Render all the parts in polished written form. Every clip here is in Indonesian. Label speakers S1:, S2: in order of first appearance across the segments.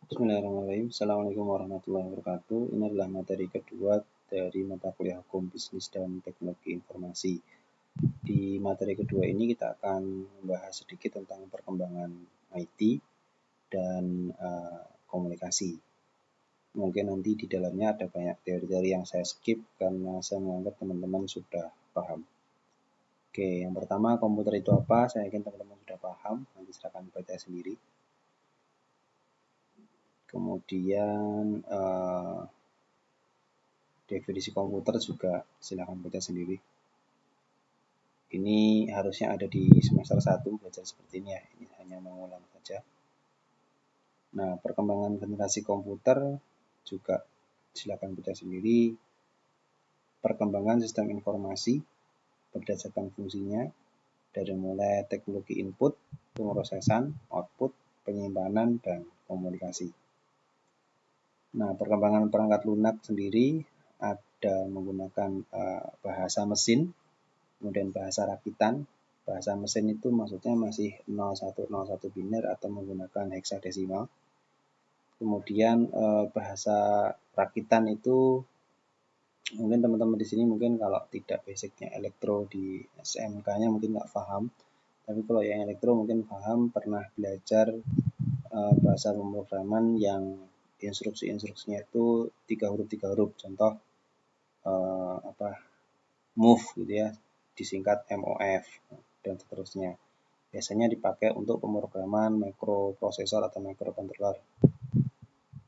S1: Bismillahirrahmanirrahim. Assalamualaikum warahmatullahi wabarakatuh. Ini adalah materi kedua dari mata kuliah Hukum Bisnis dan Teknologi Informasi. Di materi kedua ini kita akan membahas sedikit tentang perkembangan IT dan komunikasi. Mungkin nanti di dalamnya ada banyak teori-teori yang saya skip karena saya menganggap teman-teman sudah paham. Oke, yang pertama komputer itu apa? Saya yakin teman-teman sudah paham. Nanti silakan baca sendiri. Kemudian definisi komputer juga silakan baca sendiri. Ini harusnya ada di semester 1 belajar seperti ini ya. Ini hanya mengulang saja. Nah, perkembangan generasi komputer juga silakan baca sendiri. Perkembangan sistem informasi berdasarkan fungsinya dari mulai teknologi input, pemrosesan, output, penyimpanan, dan komunikasi. Nah, perkembangan perangkat lunak sendiri ada menggunakan bahasa mesin, kemudian bahasa rakitan. Bahasa mesin itu maksudnya masih 0101 biner atau menggunakan heksadesimal. Kemudian bahasa rakitan itu mungkin teman-teman di sini mungkin kalau tidak basicnya elektro di SMK-nya mungkin nggak paham. Tapi kalau yang elektro mungkin paham, pernah belajar bahasa pemrograman yang instruksi-instruksinya itu 3 huruf. Contoh move gitu ya, disingkat MOF dan seterusnya. Biasanya dipakai untuk pemrograman microprosesor atau microcontroller.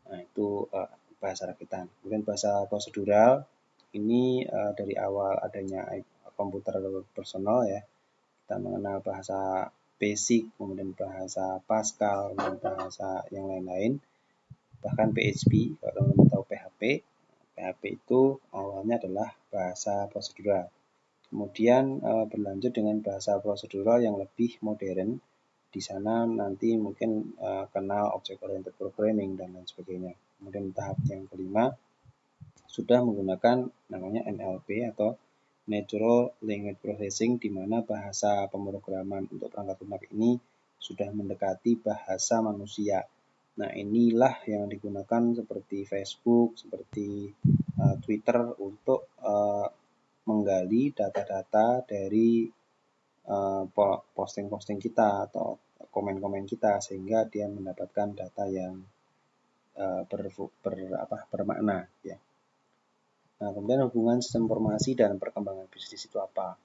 S1: Nah, itu bahasa rakitan. Kemudian bahasa prosedural ini dari awal adanya komputer personal ya. Kita mengenal bahasa BASIC, kemudian bahasa Pascal, kemudian bahasa yang lain-lain. Bahkan PHP, kalau teman-teman tahu PHP itu awalnya adalah bahasa prosedural. Kemudian berlanjut dengan bahasa prosedural yang lebih modern. Di sana nanti mungkin kenal object oriented programming dan lain sebagainya. Kemudian tahap yang kelima sudah menggunakan namanya NLP atau Natural Language Processing, di mana bahasa pemrograman untuk perangkat lunak ini sudah mendekati bahasa manusia. Nah, inilah yang digunakan seperti Facebook, seperti Twitter untuk menggali data-data dari posting-posting kita atau komen-komen kita sehingga dia mendapatkan data yang bermakna ya. Nah, kemudian hubungan sistem informasi dan perkembangan bisnis itu apa?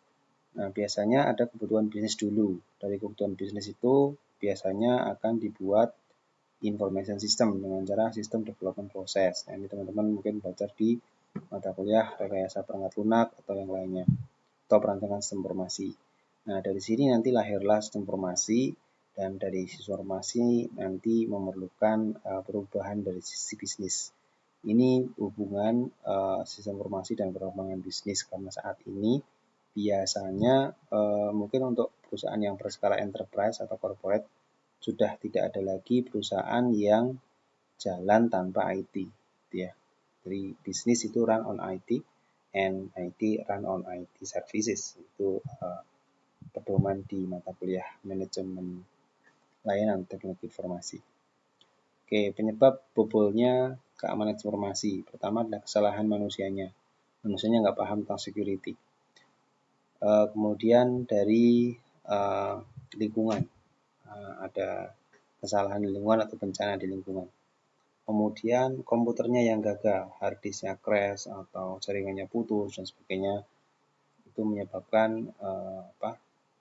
S1: Nah, biasanya ada kebutuhan bisnis dulu. Dari kebutuhan bisnis itu biasanya akan dibuat information system dengan cara sistem development process. Nah, ini teman-teman mungkin baca di mata kuliah rekayasa perangkat lunak atau yang lainnya, atau perancangan sistem informasi. Nah, dari sini nanti lahirlah sistem informasi, dan dari sistem informasi nanti memerlukan perubahan dari sisi bisnis. Ini hubungan sistem informasi dan perkembangan bisnis, karena saat ini biasanya mungkin untuk perusahaan yang berskala enterprise atau corporate sudah tidak ada lagi perusahaan yang jalan tanpa IT, ya. Jadi bisnis itu run on IT and IT run on IT services. Itu pedoman di mata kuliah manajemen layanan teknologi informasi. Oke, penyebab bobolnya keamanan informasi. Pertama adalah kesalahan manusianya. Manusianya nggak paham tentang security. Kemudian dari lingkungan. Ada kesalahan di lingkungan atau bencana di lingkungan. Kemudian komputernya yang gagal, hard disknya crash atau jaringannya putus dan sebagainya. Itu menyebabkan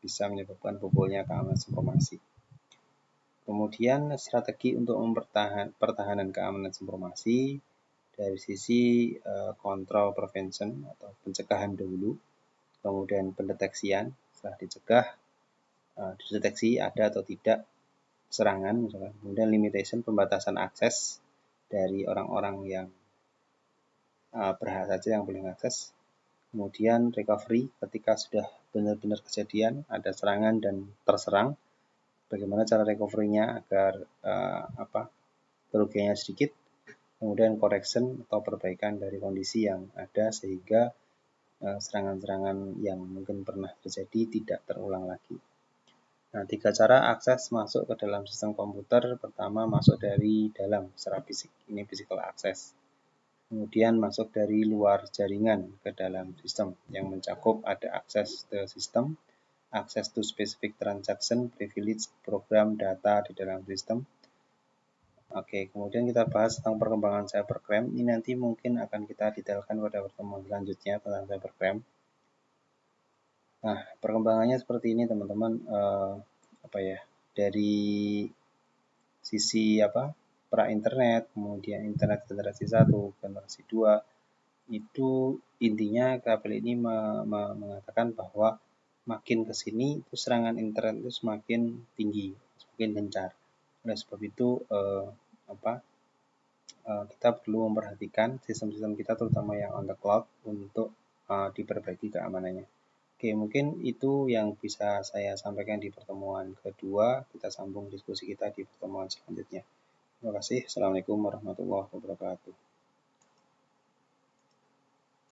S1: bisa menyebabkan bobolnya keamanan informasi. Kemudian strategi untuk pertahanan keamanan informasi dari sisi control prevention atau pencegahan dahulu, kemudian pendeteksian setelah dicegah, dideteksi ada atau tidak serangan misalkan, kemudian limitation pembatasan akses dari orang-orang yang berhak saja yang boleh mengakses. Kemudian recovery ketika sudah benar-benar kejadian ada serangan dan terserang, bagaimana cara recovery-nya agar kerugiannya sedikit. Kemudian correction atau perbaikan dari kondisi yang ada sehingga serangan-serangan yang mungkin pernah terjadi tidak terulang lagi. Nah, 3 cara akses masuk ke dalam sistem komputer. Pertama, masuk dari dalam secara fisik. Ini physical access. Kemudian masuk dari luar jaringan ke dalam sistem yang mencakup ada akses ke sistem, akses to specific transaction, privilege, program, data di dalam sistem. Oke, kemudian kita bahas tentang perkembangan cybercrime. Ini nanti mungkin akan kita detailkan pada pertemuan selanjutnya tentang cybercrime. Nah, perkembangannya seperti ini teman-teman. Dari sisi pra internet, kemudian internet generasi 1, generasi 2, itu intinya kabel ini mengatakan bahwa makin ke sini itu serangan internet itu semakin tinggi, semakin gencar. Oleh sebab itu kita perlu memperhatikan sistem-sistem kita terutama yang on the cloud untuk diperbaiki keamanannya. Oke, mungkin itu yang bisa saya sampaikan di pertemuan kedua. Kita sambung diskusi kita di pertemuan selanjutnya. Terima kasih. Assalamualaikum warahmatullahi wabarakatuh.